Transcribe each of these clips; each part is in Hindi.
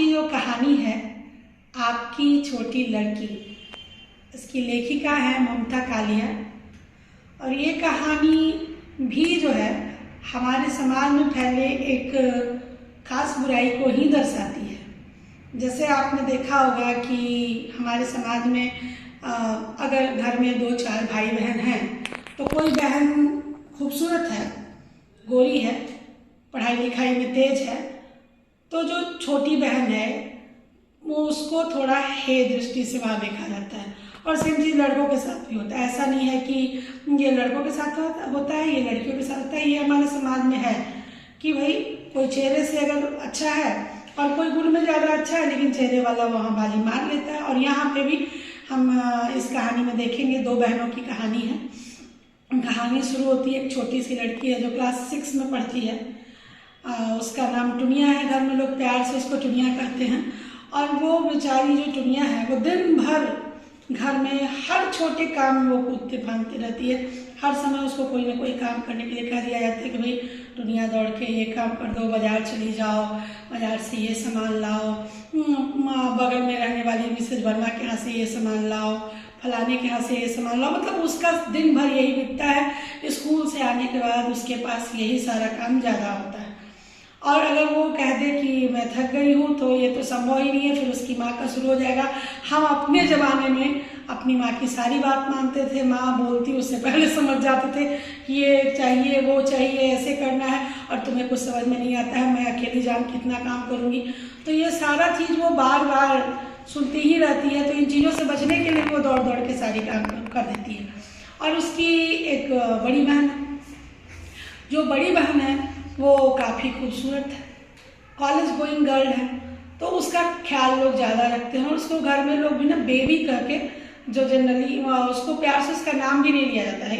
की जो कहानी है आपकी छोटी लड़की, इसकी लेखिका है ममता कालिया। और ये कहानी भी जो है हमारे समाज में फैले एक खास बुराई को ही दर्शाती है। जैसे आपने देखा होगा कि हमारे समाज में अगर घर में 2-4 भाई बहन हैं तो कोई बहन खूबसूरत है, गोरी है, पढ़ाई लिखाई में तेज है, तो जो छोटी बहन है वो उसको थोड़ा हे दृष्टि से वहाँ देखा जाता है। और सेम चीज़ लड़कों के साथ भी होता है। ऐसा नहीं है कि ये लड़कों के साथ होता है, ये लड़कियों के साथ होता है। ये हमारे समाज में है कि भाई कोई चेहरे से अगर अच्छा है और कोई गुण में ज़्यादा अच्छा है, लेकिन चेहरे वाला वहाँ बाजी मार लेता है। और यहाँ पे भी हम इस कहानी में देखेंगे 2 बहनों की कहानी है। कहानी शुरू होती है, एक छोटी सी लड़की है जो क्लास 6 में पढ़ती है। उसका नाम टुनिया है, घर में लोग प्यार से उसको टुनिया कहते हैं। और वो बेचारी जो टुनिया है वो दिन भर घर में हर छोटे काम में वो कूदते फांदते रहती है। हर समय उसको कोई ना कोई काम करने के लिए कह दिया जाता है कि भाई टुनिया दौड़ के ये काम कर दो, बाजार चली जाओ, बाजार से ये सामान लाओ, बगल में रहने वाली मिसेज वर्मा के यहाँ से ये सामान लाओ, फलाने के यहाँ से ये सामान लाओ। मतलब उसका दिन भर यही बीतता है। स्कूल से आने के बाद उसके पास यही सारा काम ज़्यादा होता है। और अगर वो कह दे कि मैं थक गई हूँ तो ये तो संभव ही नहीं है, फिर उसकी माँ का शुरू हो जाएगा। हम अपने ज़माने में अपनी माँ की सारी बात मानते थे, माँ बोलती उससे पहले समझ जाते थे कि ये चाहिए, वो चाहिए, ऐसे करना है, और तुम्हें कुछ समझ में नहीं आता है, मैं अकेली जान कितना काम करूँगी। तो ये सारा चीज़ वो बार बार सुनती ही रहती है। तो इन चीज़ों से बचने के लिए वो दौड़ दौड़ के सारी काम कर देती है। और उसकी एक बड़ी बहन है, जो बड़ी बहन है वो काफ़ी खूबसूरत है, कॉलेज गोइंग गर्ल है, तो उसका ख्याल लोग ज़्यादा रखते हैं। और उसको घर में लोग भी ना बेबी कह के, जो जनरली उसको प्यार से उसका नाम भी नहीं लिया जाता है,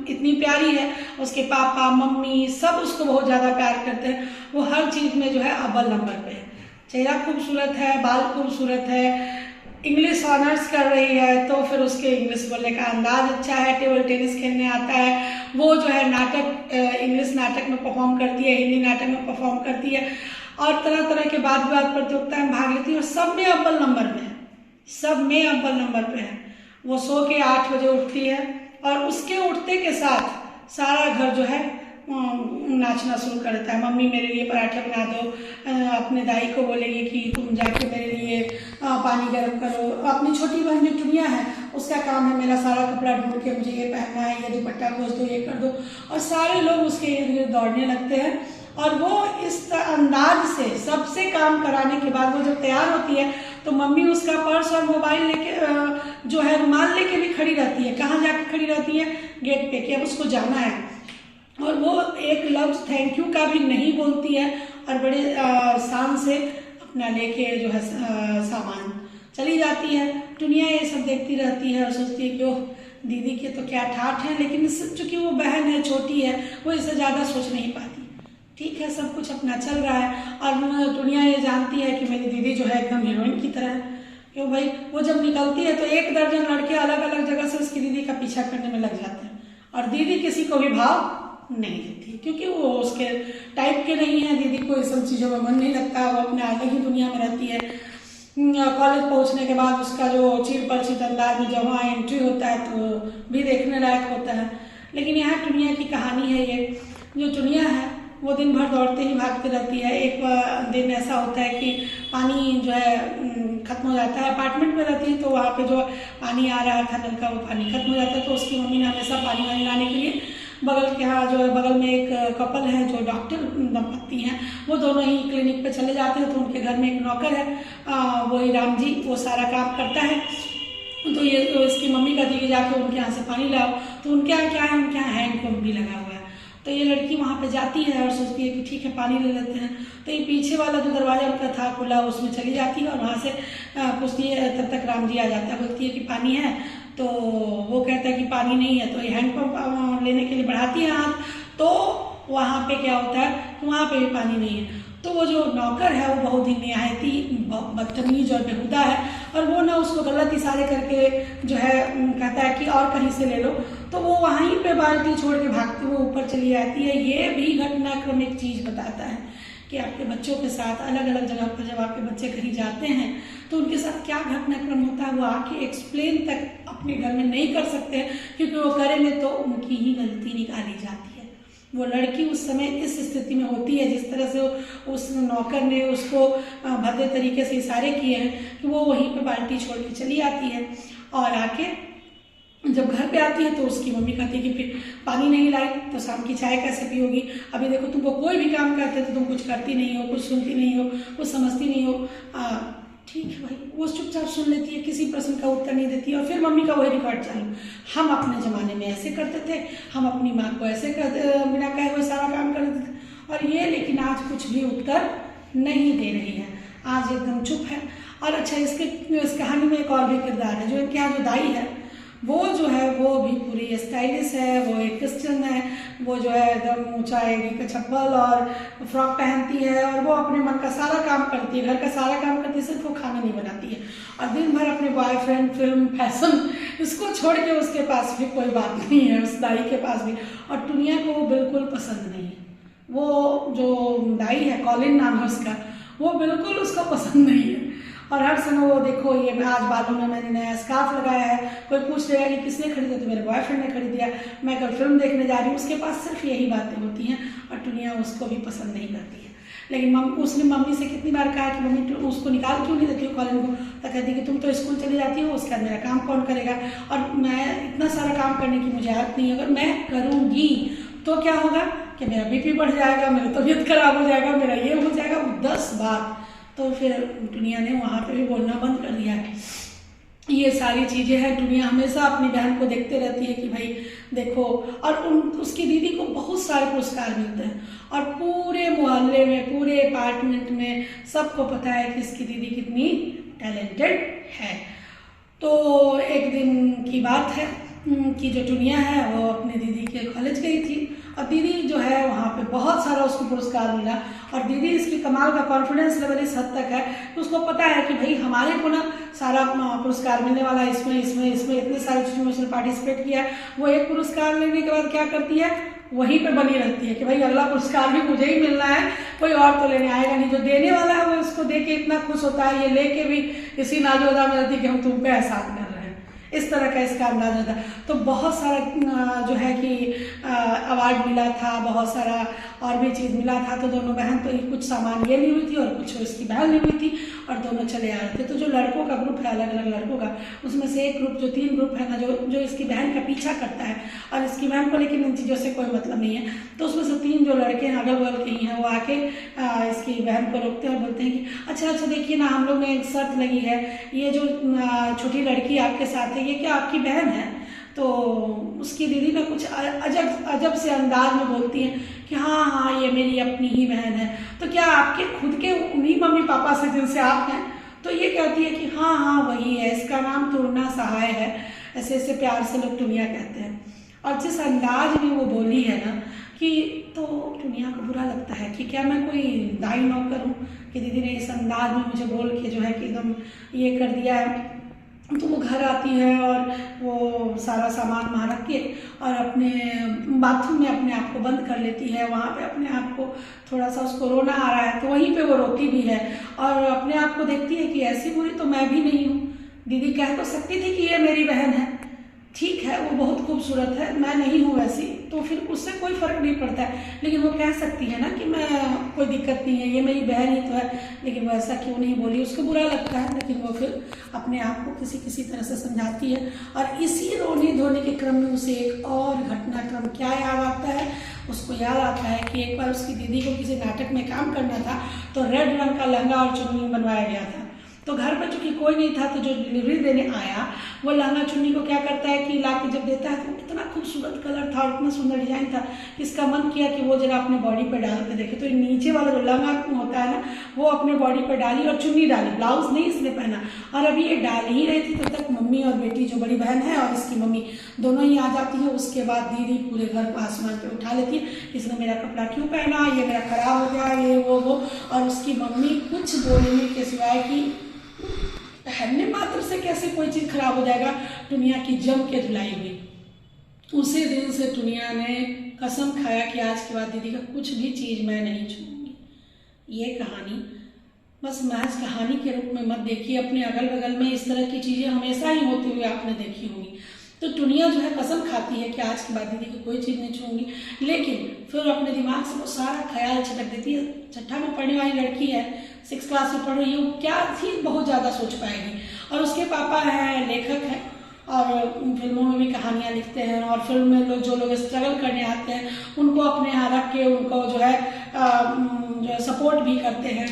इतनी प्यारी है। उसके पापा मम्मी सब उसको बहुत ज़्यादा प्यार करते हैं। वो हर चीज़ में जो है अव्वल नंबर पे है। चेहरा खूबसूरत है, बाल खूबसूरत है, इंग्लिश ऑनर्स कर रही है तो फिर उसके इंग्लिश बोलने का अंदाज अच्छा है, टेबल टेनिस खेलने आता है, वो जो है नाटक, इंग्लिश नाटक में परफॉर्म करती है, हिंदी नाटक में परफॉर्म करती है, और तरह तरह के वाद विवाद प्रतियोगिता में भाग लेती है। और सब में अव्वल नंबर पे है, सब में अव्वल नंबर पे है। वो सो के 8 बजे उठती है और उसके उठते के साथ सारा घर जो है नाचना शुरू कर देता है। मम्मी मेरे लिए पराठे बना दो, अपने दाई को बोलेगी कि तुम जाके मेरे लिए पानी गर्म करो। अपनी छोटी बहन जो टुनिया है उसका काम है मेरा सारा कपड़ा ढूंढ के मुझे ये पहनना है, ये दुपट्टा खोज दो, ये कर दो। और सारे लोग उसके इर्द गिर्द दौड़ने लगते हैं। और वो इस अंदाज से सबसे काम कराने के बाद वो जब तैयार होती है तो मम्मी उसका पर्स और मोबाइल लेके जो है रुमाल लेके भी खड़ी रहती है। कहाँ जाके खड़ी रहती है? गेट पे, कि अब उसको जाना है। और वो एक लफ्ज़ थैंक यू का भी नहीं बोलती है और बड़े शान से अपना लेके जो है सामान चली जाती है। दुनिया ये सब देखती रहती है और सोचती है कि ओह दीदी के तो क्या ठाठ है, लेकिन चूँकि वो बहन है, छोटी है, वो इससे ज़्यादा सोच नहीं पाती। ठीक है, सब कुछ अपना चल रहा है। और दुनिया ये जानती है कि मेरी दीदी जो है एकदम हीरोइन की तरह है। क्यों भाई, वो जब निकलती है तो 1 दर्जन लड़के अलग अलग जगह से उसकी दीदी का पीछा करने में लग जाते हैं। और दीदी किसी को भी भाव नहीं देती, क्योंकि वो उसके टाइप के नहीं है। दीदी को इस सब चीज़ों में मन नहीं लगता, वो अपने अलग ही दुनिया में रहती है। कॉलेज पहुंचने के बाद उसका जो चिर परिचित अंदाज में जब वहाँ एंट्री होता है तो भी देखने लायक होता है। लेकिन यहाँ टुनिया की कहानी है। ये जो टुनिया है वो दिन भर दौड़ते ही भागती रहती है। एक दिन ऐसा होता है कि पानी जो है ख़त्म हो जाता है। अपार्टमेंट में रहती है तो वहाँ पे जो पानी आ रहा था नल का, वो पानी खत्म हो जाता है। तो उसकी मम्मी ने हमेशा पानी वानी लाने के लिए बगल के यहाँ जो है बगल में एक कपल है जो डॉक्टर दंपत्ति हैं, वो दोनों ही क्लिनिक पे चले जाते हैं। तो उनके घर में एक नौकर है, वही राम जी, वो सारा काम करता है। तो ये तो इसकी मम्मी कहती है कि जाके उनके यहाँ से पानी लाओ। तो उनके यहाँ क्या है, उनके यहाँ हैंडपम्प भी लगा हुआ है। तो ये लड़की वहाँ पे जाती है और सोचती है कि ठीक है पानी ले लेते हैं। तो ये पीछे वाला जो दरवाज़ा उनका था खुला, उसमें चली जाती है और वहाँ से पूछती है। तब तक राम जी आ जाता है, बोलती है कि पानी है। तो वो कहता है कि पानी नहीं है। तो ये हैंडपम्प लेने के लिए बढ़ाती है हाथ, तो वहाँ पे क्या होता है, वहाँ पे भी पानी नहीं है। तो वो जो नौकर है वो बहुत ही निहायत ही बदतमीज और बेहुदा है। और वो ना उसको गलत इशारे करके जो है कहता है कि और कहीं से ले लो। तो वो वहीं पे बाल्टी छोड़ के भागते हुए ऊपर चली जाती है। ये भी घटनाक्रम एक चीज़ बताता है कि आपके बच्चों के साथ अलग अलग जगह पर जब आपके बच्चे कहीं जाते हैं तो उनके साथ क्या घटनाक्रम होता है वो आके एक्सप्लेन तक अपने घर में नहीं कर सकते हैं, क्योंकि वो करेंगे तो उनकी ही गलती निकाली जाती है। वो लड़की उस समय इस स्थिति में होती है, जिस तरह से उस नौकर ने उसको भद्दे तरीके से इशारे किए हैं कि वो वहीं पे बाल्टी छोड़ के चली आती है। और आके जब घर पे आती है तो उसकी मम्मी कहती है कि फिर पानी नहीं लाई तो शाम की चाय कैसे पियोगी, अभी देखो तुमको कोई भी काम करते तो तुम कुछ करती नहीं हो, कुछ सुनती नहीं हो, कुछ समझती नहीं हो। ठीक है भाई, वो चुपचाप सुन लेती है, किसी प्रश्न का उत्तर नहीं देती। और फिर मम्मी का वही रिकॉर्ड चालू, हम अपने ज़माने में ऐसे करते थे, हम अपनी माँ को ऐसे बिना कहे हुए सारा काम कर देते थे। और ये लेकिन आज कुछ भी उत्तर नहीं दे रही है, आज एकदम चुप है। और अच्छा, इस कहानी में एक और भी किरदार है, जो इनके यहाँ जो दाई है वो जो है वो भी पूरी स्टाइलिश है, वो एक क्रिश्चियन है, वो जो है एकदम ऊंचा एड़ी का चप्पल और फ्रॉक पहनती है और वो अपने मन का सारा काम करती है, घर का सारा काम करती है, सिर्फ वो खाना नहीं बनाती है। और दिन भर अपने बॉयफ्रेंड, फिल्म, फैशन इसको छोड़ के उसके पास भी कोई बात नहीं है, उस दाई के पास भी। और दुनिया को वो बिल्कुल पसंद नहीं है। वो जो दाई है, कॉलिन नाम है उसका, वो बिल्कुल उसको पसंद नहीं है। और हर समय वो देखो, ये मैं आज बालों में मैंने नया स्कार्फ लगाया है, कोई पूछ लेगा कि किसने खरीदा, तो मेरे बॉयफ्रेंड ने खरीद दिया, मैं कल फिल्म देखने जा रही हूँ। उसके पास सिर्फ यही बातें होती हैं और दुनिया उसको भी पसंद नहीं करती है। लेकिन उसने मम्मी से कितनी बार कहा कि मम्मी उसको निकाल क्यों नहीं देती हो कॉलेज को, तो कहती कि तुम तो स्कूल चली जाती हो, उसके बाद मेरा काम कौन करेगा, और मैं इतना सारा काम करने की मुझे आदत नहीं है, अगर मैं करूँगी तो क्या होगा कि मेरा बीपी बढ़ जाएगा, मेरी तबीयत खराब हो जाएगा, मेरा ये हो जाएगा, 10 बार। तो फिर दुनिया ने वहाँ पे भी बोलना बंद कर दिया है। ये सारी चीज़ें हैं, दुनिया हमेशा अपनी बहन को देखते रहती है कि भाई देखो। और उसकी दीदी को बहुत सारे पुरस्कार मिलते हैं और पूरे मोहल्ले में, पूरे अपार्टमेंट में सबको पता है कि इसकी दीदी कितनी टैलेंटेड है। तो एक दिन की बात है कि जो दुनिया है वो अपनी दीदी के कॉलेज गई थी और दीदी जो है वहाँ पे बहुत सारा उसको पुरस्कार मिला। और दीदी इसकी कमाल का कॉन्फिडेंस लेवल इस हद तक है कि उसको पता है कि भाई हमारे को ना सारा पुरस्कार मिलने वाला है, इसमें इतने सारी चीज़ों में उसने पार्टिसिपेट किया। वो एक पुरस्कार लेने के बाद क्या करती है, वहीं पे बनी रहती है कि भाई अगला पुरस्कार भी मुझे ही मिलना है, कोई और तो लेने आएगा नहीं। जो देने वाला है वो इसको दे के इतना खुश होता है, ये लेके भी इसी नाजोदा में रहती है कि हम तुम पे एहसान कर रहे हैं। इस तरह का इसका अंदाज होता है। तो बहुत सारा जो है कि अवार्ड मिला था, बहुत सारा और भी चीज़ मिला था। तो दोनों बहन तो कुछ सामान ये ली हुई थी और कुछ इसकी बहन ली हुई थी और दोनों चले आ रहे थे। तो जो लड़कों का ग्रुप है, अलग अलग लड़कों का, उसमें से एक ग्रुप, जो 3 ग्रुप है ना, जो इसकी बहन का पीछा करता है और इसकी बहन को लेकिन इन चीज़ों से कोई मतलब नहीं है। तो उसमें से 3 जो लड़के हैं अगल बगल के ही हैं, वो आके इसकी बहन को रोकते हैं और बोलते हैं कि अच्छा देखिए ना, हम लोग ने एक शर्त लगी है, ये जो छोटी लड़की आपके साथ है ये क्या आपकी बहन है? तो उसकी दीदी ना कुछ अजब से अंदाज में बोलती है कि हाँ ये मेरी अपनी ही बहन है। तो क्या आपके खुद के उन्हीं मम्मी पापा से जिनसे आप हैं? तो ये कहती है कि हाँ वही है, इसका नाम तुरना सहाय है। ऐसे प्यार से लोग दुनिया कहते हैं। और जिस अंदाज में वो बोली है ना कि तो दुनिया को बुरा लगता है कि क्या मैं कोई दाई नौकर हूँ कि दीदी ने इस अंदाज में मुझे बोल के जो है कि एकदम ये कर दिया है। तो वो घर आती है और वो सारा सामान वहाँ रख के और अपने बाथरूम में अपने आप को बंद कर लेती है। वहाँ पे अपने आप को थोड़ा सा उसको रोना आ रहा है तो वहीं पे वो रोती भी है और अपने आप को देखती है कि ऐसी बुरी तो मैं भी नहीं हूँ। दीदी कह तो सकती थी कि ये मेरी बहन है, ठीक है वो बहुत खूबसूरत है, मैं नहीं हूँ वैसी, तो फिर उससे कोई फ़र्क नहीं पड़ता है। लेकिन वो कह सकती है ना कि मैं कोई दिक्कत नहीं है, ये मेरी बहन ही तो है। लेकिन वो ऐसा क्यों नहीं बोली, उसको बुरा लगता है। लेकिन वो फिर अपने आप को किसी तरह से समझाती है। और इसी रोने धोने के क्रम में उसे एक और घटनाक्रम क्या याद आता है, उसको याद आता है कि एक बार उसकी दीदी को किसी नाटक में काम करना था तो रेड रंग का लहंगा और चुन्नी बनवाया गया था। तो घर पर चूंकि कोई नहीं था तो जो डिलीवरी देने आया वो लहंगा चुन्नी को क्या करता है कि ला के जब देता है तो इतना खूबसूरत कलर था और इतना सुंदर डिजाइन था, इसका मन किया कि वो जरा अपने बॉडी पर डाल के देखे। तो नीचे वाला जो लहंगा होता है ना वो अपने बॉडी पर डाली और चुन्नी डाली, ब्लाउज नहीं इसने पहना। और अभी ये डाल ही रही थी तब तक मम्मी और बेटी जो बड़ी बहन है और इसकी मम्मी दोनों ही आ जाती है। उसके बाद दीदी पूरे घर को आसमान पे उठा लेती है, इसने मेरा कपड़ा क्यों पहना, ये मेरा खराब हो गया, ये वो। और उसकी मम्मी कुछ बोलने के सिवाय कि पहनने मात्र से कैसे कोई चीज़ खराब हो जाएगा, दुनिया की जम के धुलाई हुई। उसी दिन से दुनिया ने कसम खाया कि आज के बाद दीदी का कुछ भी चीज़ मैं नहीं छूऊंगी। ये कहानी बस महज कहानी के रूप में मत देखिए। अपने अगल बगल में इस तरह की चीज़ें हमेशा ही होती हुई आपने देखी होंगी। तो दुनिया जो है कसम खाती है कि आज के बाद दीदी की कोई चीज़ नहीं छूंगी, लेकिन फिर अपने दिमाग से वो सारा ख्याल छिटक देती है। छठा में पढ़ने वाली लड़की है, 6 क्लास में पढ़ रही है, वो क्या थी बहुत ज़्यादा सोच पाएगी। और उसके पापा हैं लेखक हैं और फिल्मों में भी कहानियाँ लिखते हैं, और फिल्म में लोग जो लोग स्ट्रगल करने आते हैं उनको अपने यहाँ रख के उनको जो है सपोर्ट भी करते हैं।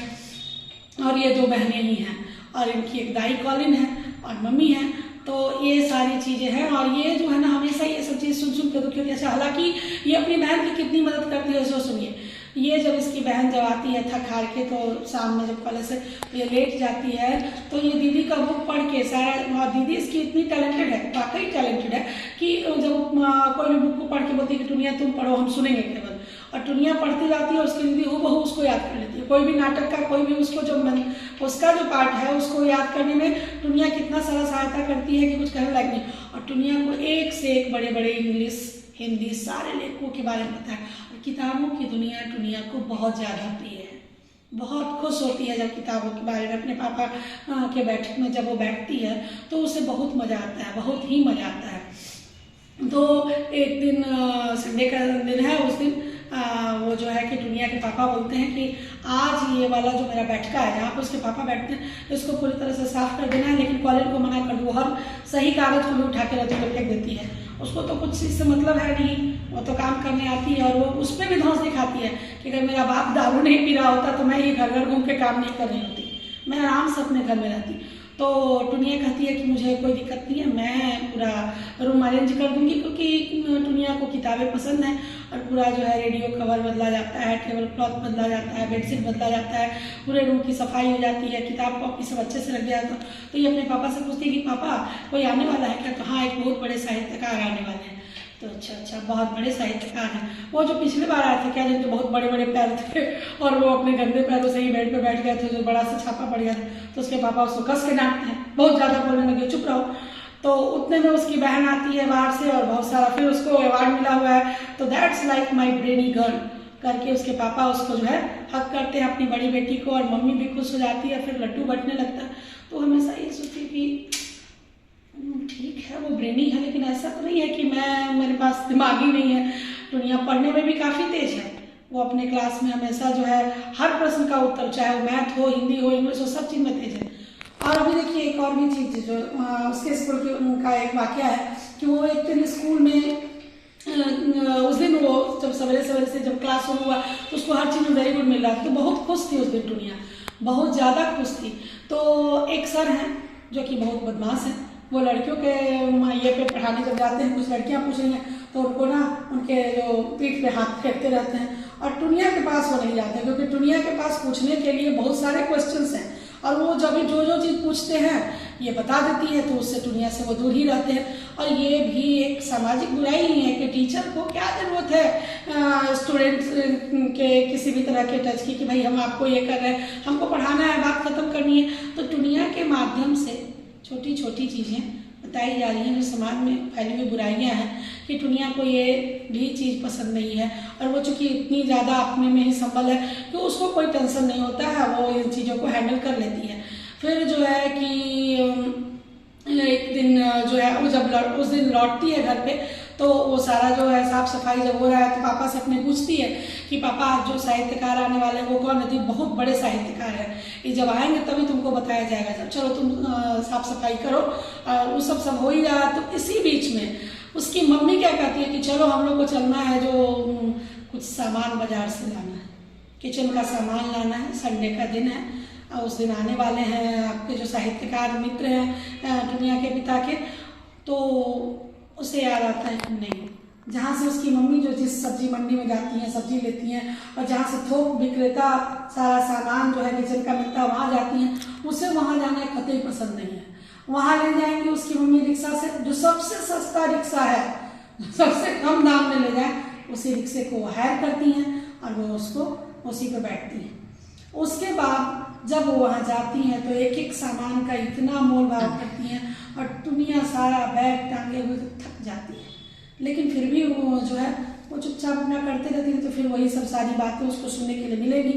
और ये 2 बहनें ही हैं और इनकी एक दाई कॉलिन है और मम्मी है। तो ये सारी चीज़ें हैं और ये जो है ना हमेशा ये सब चीज़ सुन के दुखी होती है। अच्छा, हालांकि ये अपनी बहन की कितनी मदद करती है सो सुनिए। ये जब इसकी बहन जब आती है थक हार के, तो शाम में जब कॉलेज से ये लेट जाती है तो ये दीदी का बुक पढ़ के सारा, और दीदी इसकी इतनी टैलेंटेड है, वाकई टैलेंटेड है कि जब कोई भी बुक को पढ़ के बोलती है कि टुनिया तुम पढ़ो हम सुनेंगे केवल, और टुनिया पढ़ती जाती है और उसकी दीदी हूबहू उसको याद कर लेती है। कोई भी नाटक का कोई भी उसको उसका जो पार्ट है उसको याद करने में टुनिया कितना सारा सहायता करती है कि कुछ कहने लायक नहीं। और टुनिया को एक से एक बड़े बड़े इंग्लिश हिंदी सारे लेखकों के बारे में पता है और किताबों की दुनिया टुनिया को बहुत ज़्यादा प्रिय है। बहुत खुश होती है जब किताबों के बारे में अपने पापा के बैठक में जब वो बैठती है तो उसे बहुत मज़ा आता है, बहुत ही मज़ा आता है। तो एक दिन संडे का दिन है, उस दिन वो जो है कि दुनिया के पापा बोलते हैं कि आज ये वाला जो मेरा बैठका है जहाँ पे उसके पापा बैठते हैं इसको पूरी तरह से साफ कर देना है, लेकिन कॉलिन को मना कर दो। हर सही कागज को भी उठा के रस्ते में फेंक देती है। उसको तो कुछ चीज़ से मतलब है नहीं, वो तो काम करने आती है और वो उस पर भी धौंस दिखाती है कि अगर मेरा बाप दारू नहीं पी रहा होता तो मैं ये घर घर घूम के काम नहीं कर रही होती, मैं आराम से अपने घर में रहती। तो टुनिया कहती है कि मुझे कोई दिक्कत नहीं है, मैं पूरा रूम अरेंज कर दूंगी, क्योंकि टुनिया को किताबें पसंद हैं। और पूरा जो है रेडियो कवर बदला जाता है, टेबल क्लॉथ बदला जाता है, बेडशीट बदला जाता है, पूरे रूम की सफाई हो जाती है, किताब कॉपी सब अच्छे से रख दिया जाता। तो ये अपने पापा से पूछती है कि पापा कोई आने वाला है क्या? तो हाँ, एक बहुत बड़े साहित्यकार आने वाले हैं। तो अच्छा, बहुत बड़े साहित्यकार हैं। वो जो पिछले बार आए थे क्या, जिनके बहुत बड़े बड़े पैर थे और वो अपने गंदे पैरों से ही बेड पे बैठ गए थे, जो बड़ा सा छापा पड़ गया था, तो उसके पापा उसको कस के डांटते हैं, बहुत ज़्यादा बोलने लगे, चुप रहो। तो उतने में उसकी बहन आती है बाहर से और बहुत सारा फिर उसको अवार्ड मिला हुआ है, तो that's like my brainy girl करके उसके पापा उसको जो है हक करते हैं अपनी बड़ी बेटी को, और मम्मी भी खुश हो जाती है, फिर लड्डू बंटने लगता है। तो हमेशा ये सोचती कि ठीक है वो ब्रेनी है, लेकिन ऐसा तो नहीं है कि मेरे पास दिमाग ही नहीं है। दुनिया पढ़ने में भी काफ़ी तेज है, वो अपने क्लास में हमेशा जो है हर प्रश्न का उत्तर, चाहे वो मैथ हो, हिंदी हो, इंग्लिश हो, सब चीज़ में तेज है। और अभी देखिए एक और भी चीज़ जो उसके स्कूल की उनका एक वाक़या है कि वो एक दिन स्कूल में उस दिन वो जब सवेरे से जब क्लास शुरू हुआ तो उसको हर चीज़ में वेरी गुड मिल रहा था, तो बहुत खुश थी उस दिन दुनिया, बहुत ज़्यादा खुश थी। तो एक सर हैं जो कि बहुत बदमाश हैं, वो लड़कियों के ये पे पढ़ाने जब जाते हैं, कुछ लड़कियां पूछ रही हैं तो उनको ना उनके जो पीठ पे हाथ फेंकते रहते हैं, और टुनिया के पास वो नहीं जाते, क्योंकि टुनिया के पास पूछने के लिए बहुत सारे क्वेश्चंस हैं और वो जब भी जो चीज़ पूछते हैं ये बता देती है, तो उससे दुनिया से वो दूर ही रहते हैं। और ये भी एक सामाजिक बुराई ही है कि टीचर को क्या ज़रूरत है स्टूडेंट के किसी भी तरह के टच की कि भाई हम आपको ये कर रहे हैं, हमको पढ़ाना है, बात ख़त्म करनी है। तो दुनिया के माध्यम से छोटी छोटी चीज़ें बताई जा रही हैं जो समाज में फैली हुई बुराइयां हैं, कि दुनिया को ये भी चीज़ पसंद नहीं है। और वो चूँकि इतनी ज़्यादा अपने में ही संबल है कि उसको कोई टेंशन नहीं होता है, वो इन चीज़ों को हैंडल कर लेती है। फिर जो है कि एक दिन जो है वो जब उस दिन लौटती है घर पे, तो वो सारा जो है साफ सफाई जब हो रहा है तो पापा से अपने पूछती है कि पापा जो साहित्यकार आने वाले हैं वो कौन है? बहुत बड़े साहित्यकार हैं, ये जब आएंगे तभी तुमको बताया जाएगा, जब चलो तुम साफ सफाई करो। और वो सब हो ही रहा। तो इसी बीच में उसकी मम्मी क्या कहती है कि चलो हम लोग को चलना है, जो कुछ सामान बाजार से लाना है, किचन का सामान लाना है, संडे का दिन है और उस दिन आने वाले हैं आपके जो साहित्यकार मित्र हैं दुनिया के पिता के। तो उसे याद आता है कि नहीं, जहाँ से उसकी मम्मी जो जिस सब्जी मंडी में जाती हैं, सब्जी लेती हैं, और जहाँ से थोक विक्रेता सारा सामान जो है किचन का मिलता है वहाँ जाती हैं, उसे वहाँ जाना कतई पसंद नहीं है। वहाँ ले जाएंगे उसकी मम्मी रिक्शा से, जो सबसे सस्ता रिक्शा है, सबसे कम दाम में ले जाए, उसी रिक्शे को हायर करती हैं और वो उसको उसी पर बैठती हैं। उसके बाद जब वो वहाँ जाती हैं तो एक एक सामान का इतना मोल भाव करती हैं और दुनिया सारा बैग टांगे हुए तो थक जाती है, लेकिन फिर भी वो जो है वो चुपचाप अपना करते रहती है। तो फिर वही सब सारी बातें उसको सुनने के लिए मिलेगी।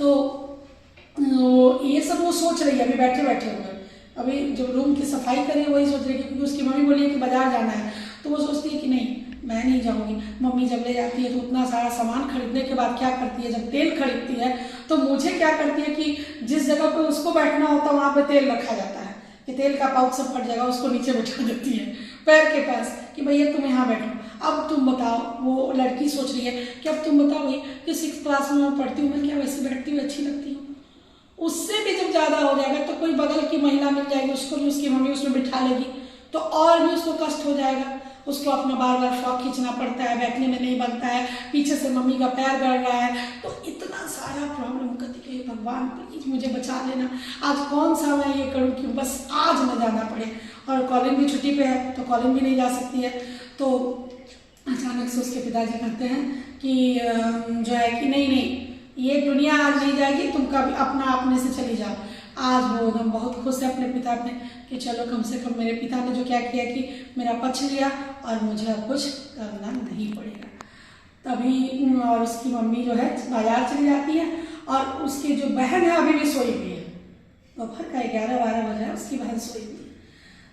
तो ये सब वो सोच रही है अभी बैठे बैठे हुए। अभी जब रूम की सफाई करी वही सोच रही है, क्योंकि उसकी मम्मी बोली है कि बाजार जाना है, तो वो सोचती है कि नहीं मैं नहीं जाऊंगी। मम्मी जब ले जाती है तो उतना सारा सामान खरीदने के बाद क्या करती है, जब तेल खरीदती है तो मुझे क्या करती है कि जिस जगह पे उसको बैठना होता है वहाँ पे तेल रखा जाता है कि तेल का पाउच सब फट जाएगा, उसको नीचे बैठा देती है पैर के पास कि भैया तुम यहाँ बैठो। अब तुम बताओ, वो लड़की सोच रही है कि अब तुम बताओ भाई कि 6th क्लास में मैं पढ़ती हूँ, मैं क्या वैसे बैठती हुई अच्छी लगती हूँ? उससे भी जब ज़्यादा हो जाएगा तो कोई बगल की महिला मिल जाएगी, उसको भी उसकी मम्मी उसमें बिठा लेगी तो और भी उसको कष्ट हो जाएगा। उसको अपना बार बार फ्रॉक खींचना पड़ता है, बैठने में नहीं बनता है, पीछे से मम्मी का पैर गड़ रहा है, तो इतना सारा प्रॉब्लम करती कि भगवान प्लीज मुझे बचा लेना, आज कौन सा मैं ये करूँ कि बस आज न जाना पड़े। और कॉलेज भी छुट्टी पे है तो कॉलेज भी नहीं जा सकती है। तो अचानक से उसके पिताजी कहते हैं कि जो है कि नहीं नहीं ये दुनिया आज नहीं जाएगी, तुम कभी अपना अपने से चली जाओ। आज वो एकदम बहुत खुश है अपने पिता पे कि चलो कम से कम मेरे पिता ने जो क्या किया कि मेरा पक्ष लिया और मुझे अब कुछ करना नहीं पड़ेगा। तभी और उसकी मम्मी जो है बाजार चली जाती है और उसकी जो बहन है अभी भी सोई हुई है, दोपहर का 11-12 बजे है, उसकी बहन सोई हुई है।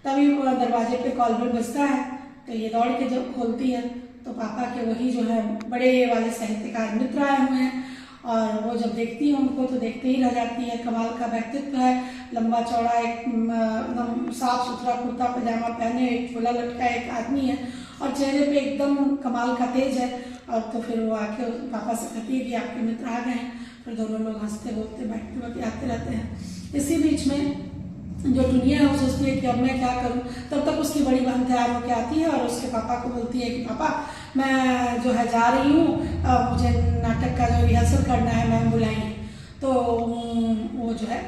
तभी वो दरवाजे पे कॉल बेल बजता है तो ये दौड़ के जब खोलती है तो पापा के वही जो है बड़े वाले साहित्यकार मित्र आए हुए हैं और वो जब देखती है उनको तो देखते ही रह जाती है। कमाल का व्यक्तित्व है, लंबा चौड़ा एकदम साफ सुथरा कुर्ता पजामा पहने एक फूला लटका एक आदमी है और चेहरे पे एकदम कमाल का तेज है। और तो फिर वो आके पापा से कहती है कि आपके मित्र आ गए हैं। फिर दोनों लोग हंसते बोलते बैठते बतियाते रहते हैं। इसी बीच में जो दुनिया है वो सोचती है कि अब मैं क्या करूं। तब तक उसकी बड़ी बहन तैयार होकर आती है और उसके पापा को बोलती है कि पापा मैं जो है जा रही हूँ, मुझे नाटक का जो रिहर्सल करना है मैं बुलाएंगी। तो वो जो है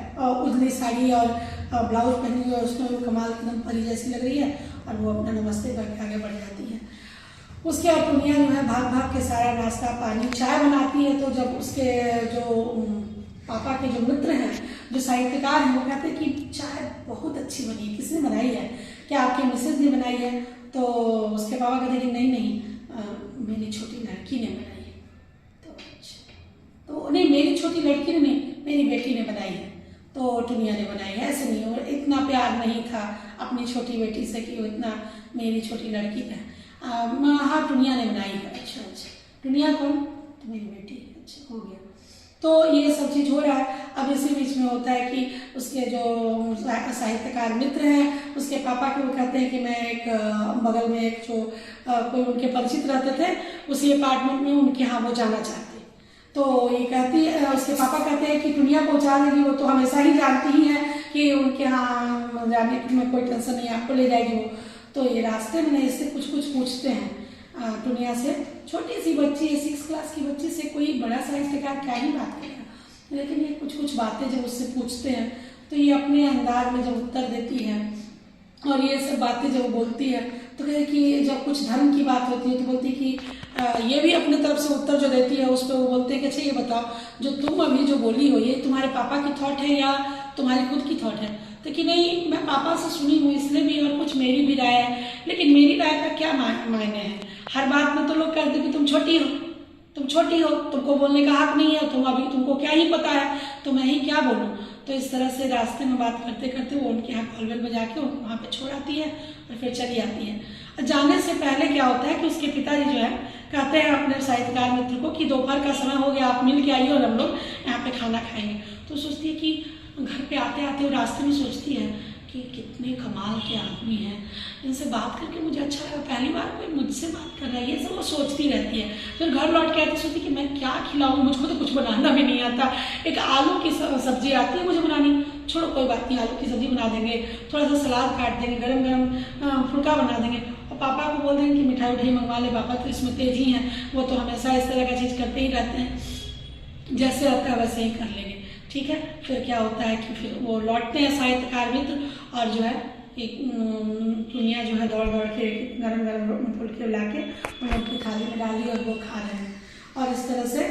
उजली साड़ी और ब्लाउज पहनी हुई है, उसमें कमाल एकदम परी जैसी लग रही है और वो अपना नमस्ते करके आगे बढ़ जाती है। उसके बाद दुनिया जो है भाग भाग के सारा नाश्ता पानी चाय बनाती है। तो जब उसके जो पापा के जो मित्र हैं जो साहित्यकार हैं वो कहते हैं कि चाय बहुत अच्छी बनी है, किसने बनाई है, क्या आपके मिसेज ने बनाई है? तो उसके पापा कहते हैं कि नहीं नहीं मेरी छोटी लड़की ने बनाई है। तो अच्छा, तो नहीं मेरी छोटी लड़की ने नहीं, मेरी बेटी ने बनाई है। तो टुनिया ने बनाई है, ऐसे नहीं, और इतना प्यार नहीं था अपनी छोटी बेटी से कि वो इतना मेरी छोटी लड़की है। हाँ टुनिया ने बनाई है। अच्छा अच्छा, टुनिया कौन? तो मेरी बेटी है। अच्छा हो गया। तो ये सब चीज़ हो रहा है। अब इसी बीच में होता है कि उसके जो साहित्यकार मित्र हैं उसके पापा के वो कहते हैं कि मैं एक बगल में एक जो कोई उनके परिचित रहते थे उसी अपार्टमेंट में उनके यहाँ वो जाना चाहते। तो ये कहती है, उसके पापा कहते हैं कि दुनिया पहुँचा देगी, वो तो हमेशा ही जानती ही है कि उनके यहाँ जाने में कोई टेंशन नहीं, आपको ले जाएगी वो। तो ये रास्ते में इससे कुछ पूछते हैं दुनिया से। छोटी सी बच्ची है, 6th क्लास की बच्ची से कोई बड़ा साहित्यकार क्या ही बात करेगा, लेकिन ये कुछ बातें जब उससे पूछते हैं तो ये अपने अंदाज में जब उत्तर देती है और ये सब बातें जब बोलती है तो कहे कि जब कुछ धर्म की बात होती है तो बोलती है कि ये भी अपने तरफ से उत्तर जो देती है उस पर वो बोलते हैं कि अच्छा ये बताओ जो तुम अभी जो बोली हो ये तुम्हारे पापा की थॉट है या तुम्हारी खुद की थॉट है? तो कि नहीं मैं पापा से सुनी हूँ इसलिए भी, और कुछ मेरी भी राय है, लेकिन मेरी राय का क्या मायने है? हर बात में तो लोग कहते हैं कि तुम छोटी हो, तुमको बोलने का हक नहीं है, तुमको क्या ही पता है, तो मैं ही क्या बोलूँ। तो इस तरह से रास्ते में बात करते करते वो उनके यहाँ कॉल बेल बजा के उनको वहाँ पे छोड़ आती है और फिर चली आती है। जाने से पहले क्या होता है कि उसके पिताजी जो है कहते हैं अपने साहित्यकार मित्र को कि दोपहर का समय हो गया, आप मिल के आइए और हम लोग यहाँ पे खाना खाएंगे। तो सोचती है कि घर पे आते आते वो रास्ते में सोचती है कि कितने कमाल के आदमी हैं, इनसे बात करके मुझे अच्छा लगा, पहली बार कोई मुझसे बात कर रहा है, ये सब वो सोचती रहती है। फिर घर लौट के आती सोचती कि मैं क्या खिलाऊं, मुझको तो कुछ बनाना भी नहीं आता। एक आलू की सब्जी आती है मुझे बनानी, छोड़ो कोई बात नहीं, आलू की सब्जी बना देंगे, थोड़ा सा सलाद काट देंगे, गरम गरम फुल्का बना देंगे और पापा को बोल देंगे कि मिठाई उठाई मंगवा ले, पापा तो इसमें तेज ही हैं, वो तो हमेशा इस तरह का चीज़ करते ही रहते हैं, जैसे रहता है वैसे ही कर लेंगे। ठीक है, फिर क्या होता है कि फिर वो लौटते हैं साहित्यकार मित्र और जो है एक दुनिया जो है दौड़ के गरम गरम फुल्के ला के उनकी थाली में डाली और वो खा रहे हैं। और इस तरह से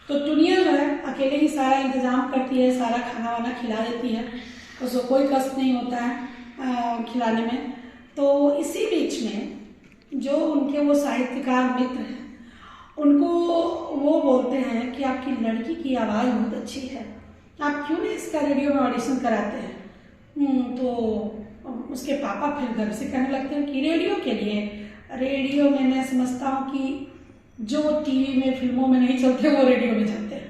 तो दुनिया जो है अकेले ही सारा इंतजाम करती है, सारा खाना वाना खिला देती है, उसको कोई कष्ट नहीं होता है खिलाने में। तो इसी बीच में जो उनके वो साहित्यकार मित्र हैं उनको वो बोलते हैं कि आपकी लड़की की आवाज़ बहुत अच्छी है, आप क्यों नहीं इसका रेडियो में ऑडिशन कराते हैं। तो उसके पापा फिर घर से कहने लगते हैं कि रेडियो के लिए, रेडियो में मैं समझता हूँ कि जो टीवी में फिल्मों में नहीं चलते वो रेडियो में चलते हैं,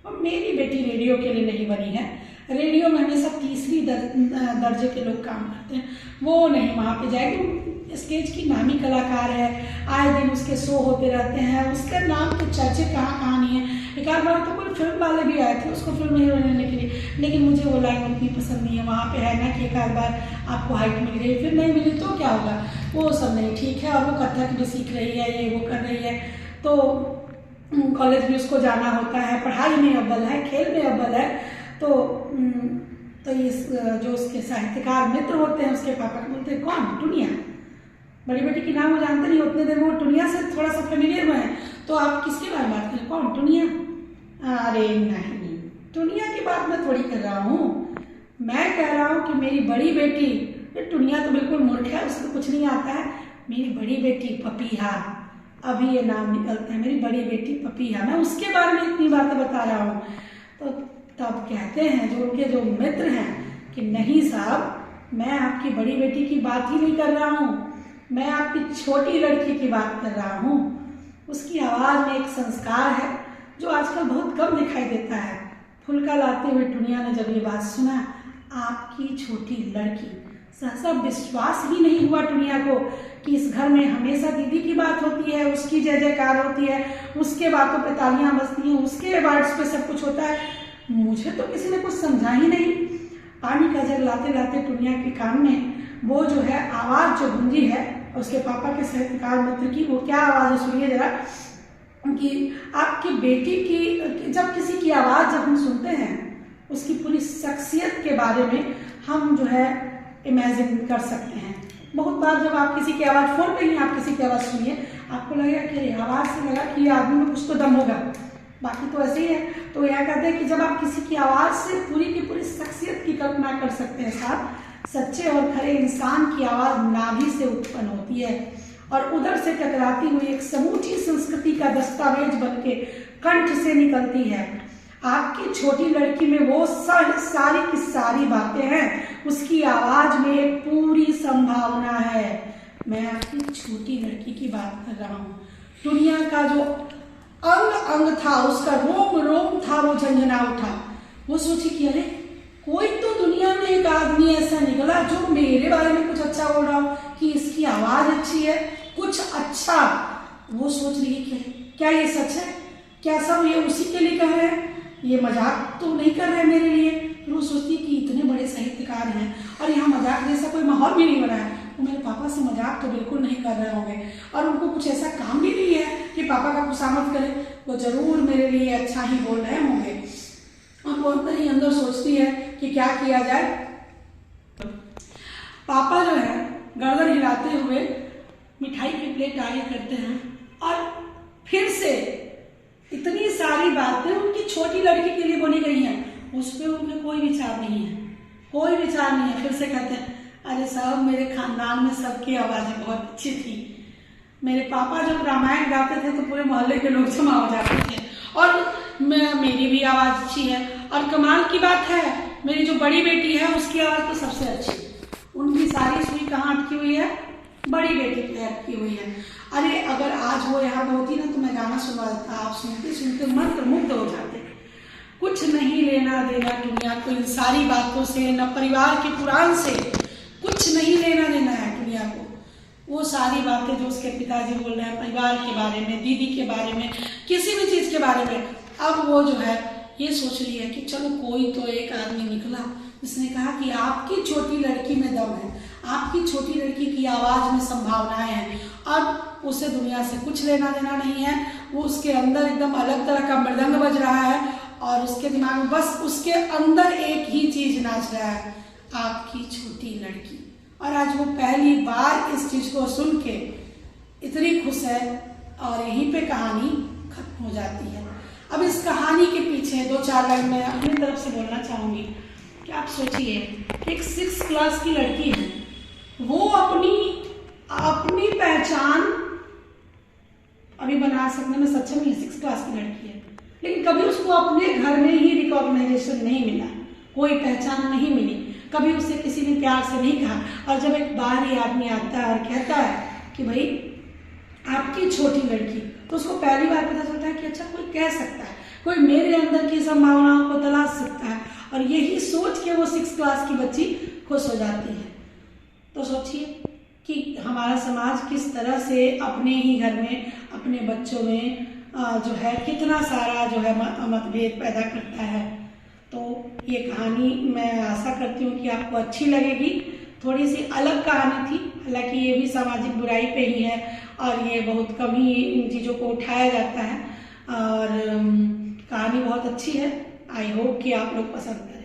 और मेरी बेटी रेडियो के लिए नहीं बनी है। रेडियो में हमेशा तीसरी दर्जे के लोग काम करते हैं, वो नहीं वहाँ पे जाएगी। स्टेज की नामी कलाकार है, आए दिन उसके शो होते रहते हैं, उसका नाम तो चर्चे कहाँ नहीं है। एक आध बार तो कोई फिल्म वाले भी आए थे उसको फिल्म हीरो लेने के लिए, लेकिन मुझे वो लाइन उनकी पसंद नहीं है। वहाँ पे है ना कि एक आध बार आपको हाइट मिल गई, फिर नहीं मिली तो क्या होगा, वो सब नहीं ठीक है। और वो कथक भी सीख रही है, ये वो कर रही है, तो कॉलेज भी उसको जाना होता है, पढ़ाई में अव्वल है, खेल में अव्वल है। तो इस जो उसके साहित्यकार मित्र होते हैं उसके पापा को बोलते हैं, कौन? टुनिया। बड़ी बेटी की नाम वो जानते नहीं, उतने देर वो टुनिया से थोड़ा सा फेमिलियर हुए हैं, तो आप किसके बारे में बात करें? कौन? टुनिया? अरे नहीं, टुनिया की बात मैं थोड़ी कर रहा हूँ, मैं कह रहा हूँ कि मेरी बड़ी बेटी, टुनिया तो बिल्कुल मूर्ख है, उसको कुछ नहीं आता है। मेरी बड़ी बेटी पपीहा, अभी ये नाम निकलता है, मेरी बड़ी बेटी पपीहा, मैं उसके बारे में इतनी बातें बता रहा हूँ। तो तब कहते हैं जो उनके जो मित्र हैं कि नहीं साहब, मैं आपकी बड़ी बेटी की बात ही नहीं कर रहा हूँ, मैं आपकी छोटी लड़की की बात कर रहा हूँ। उसकी आवाज़ में एक संस्कार है जो आजकल बहुत कम दिखाई देता है। फुलका लाते हुए टुनिया ने जब ये बात सुना, आपकी छोटी लड़की, सहसा विश्वास ही नहीं हुआ टुनिया को कि इस घर में हमेशा दीदी की बात होती है, उसकी जय जयकार होती है, उसके बातों पे तालियां बजती हैं, उसके वर्ड्स पे सब कुछ होता है। मुझे तो किसी ने कुछ समझा ही नहीं। पानी का जग लाते लाते टुनिया के कान में वो जो है आवाज़ जो गूंजी है उसके पापा के साहित्यकार मित्र की, वो क्या आवाज़ है सुनिए जरा। कि आपकी बेटी की जब किसी की आवाज़ जब हम सुनते हैं, उसकी पूरी शख्सियत के बारे में हम जो है इमेजिन कर सकते हैं। बहुत बार जब आप किसी की आवाज़, फ़ोन पे ही आप किसी की आवाज़ सुनिए, आपको लगेगा कि आवाज़ से लगा कि आदमी में कुछ तो दम होगा, बाकी तो ऐसे ही है। तो यह कहते हैं कि जब आप किसी की आवाज़ से पूरी की पूरी शख्सियत की कल्पना कर सकते हैं साहब, सच्चे और खरे इंसान की आवाज़ नाभि से उत्पन्न होती है और उधर से टकराती हुई एक समूची संस्कृति का दस्तावेज बनके कंठ से निकलती है। आपकी छोटी लड़की में वो सारी की सारी बातें हैं, उसकी आवाज़ में एक पूरी संभावना है। मैं आपकी छोटी लड़की की बात कर रहा हूँ। दुनिया का जो अंग अंग था, उसका रोम रोम था, वो झंझना उठा। वो सोची कि अरे कोई तो दुनिया में एक आदमी ऐसा निकला जो मेरे बारे में कुछ अच्छा बोल रहा हो, कि इसकी आवाज़ अच्छी है, कुछ अच्छा। वो सोच रही है कि क्या ये सच है, क्या सब ये उसी के लिए कह रहे हैं, ये मजाक तो नहीं कर रहे मेरे लिए। फिर वो सोचती है कि इतने बड़े साहित्यकार हैं और यहाँ मजाक जैसा कोई माहौल भी नहीं बना है, वो मेरे पापा से मजाक तो बिल्कुल नहीं कर रहे होंगे, और उनको कुछ ऐसा काम भी नहीं है कि पापा का खुशामद करें, वो जरूर मेरे लिए अच्छा ही बोल रहे होंगे। और वो अंदर ही अंदर सोचती है कि क्या किया जाए। पापा जो है गर्दन हिलाते हुए मिठाई की प्लेट आगे करते हैं और फिर से इतनी सारी बातें उनकी छोटी लड़की के लिए बोली गई हैं, उस पर उनमें कोई विचार नहीं है, कोई विचार नहीं है। फिर से कहते हैं, अरे साहब मेरे खानदान में सबकी आवाज़ें बहुत अच्छी थी, मेरे पापा जब रामायण गाते थे तो पूरे मोहल्ले के लोग जमा हो जाते थे, और मेरी भी आवाज़ अच्छी है। और कमाल की बात है, मेरी जो बड़ी बेटी है उसकी आवाज़ तो सबसे अच्छी, उनकी सारी सुई कहाँ अटकी हुई है, बड़ी बेटी पे अटकी हुई है। अरे अगर आज वो यहाँ पे होती ना तो मैं गाना सुनवा देता, आप सुनते सुनते मंत्र मुग्ध हो जाते। कुछ नहीं लेना देना दुनिया को इन सारी बातों से, न परिवार के पुराण से कुछ नहीं लेना देना है दुनिया को। वो सारी बातें जो उसके पिताजी बोल रहे हैं परिवार के बारे में, दीदी के बारे में, किसी भी चीज़ के बारे में, अब वो जो है ये सोच रही है कि चलो कोई तो एक आदमी निकला जिसने कहा कि आपकी छोटी लड़की में दम है, आपकी छोटी लड़की की आवाज़ में संभावनाएं हैं, अब उसे दुनिया से कुछ लेना देना नहीं है। वो उसके अंदर एकदम अलग तरह का मृदंग बज रहा है और उसके दिमाग में बस उसके अंदर एक ही चीज़ नाच रहा है, आपकी छोटी लड़की। और आज वो पहली बार इस चीज़ को सुन के इतनी खुश है और यहीं पे कहानी खत्म हो जाती है। अब इस कहानी के पीछे 2-4 लाइन मैं अपनी तरफ से बोलना चाहूँगी कि आप सोचिए एक 6th क्लास की लड़की है, वो अपनी पहचान अभी बना सकने में सक्षम ही, 6 क्लास की लड़की है, लेकिन कभी उसको अपने घर में ही रिकॉग्नाइजेशन नहीं मिला, कोई पहचान नहीं मिली, कभी उसे किसी ने प्यार से नहीं कहा। और जब एक बाहरी आदमी आता है और कहता है कि भाई आपकी छोटी लड़की, तो उसको पहली बार पता चलता है कि अच्छा कोई कह सकता है, कोई मेरे अंदर की संभावनाओं को तलाश सकता है, और यही सोच के वो 6 क्लास की बच्ची खुश हो जाती है। तो सोचिए कि हमारा समाज किस तरह से अपने ही घर में, अपने बच्चों में जो है कितना सारा जो है मतभेद पैदा करता है। तो ये कहानी मैं आशा करती हूँ कि आपको अच्छी लगेगी। थोड़ी सी अलग कहानी थी, हालांकि ये भी सामाजिक बुराई पे ही है और ये बहुत कम ही इन चीज़ों को उठाया जाता है, और कहानी बहुत अच्छी है। आई होप कि आप लोग पसंद करें।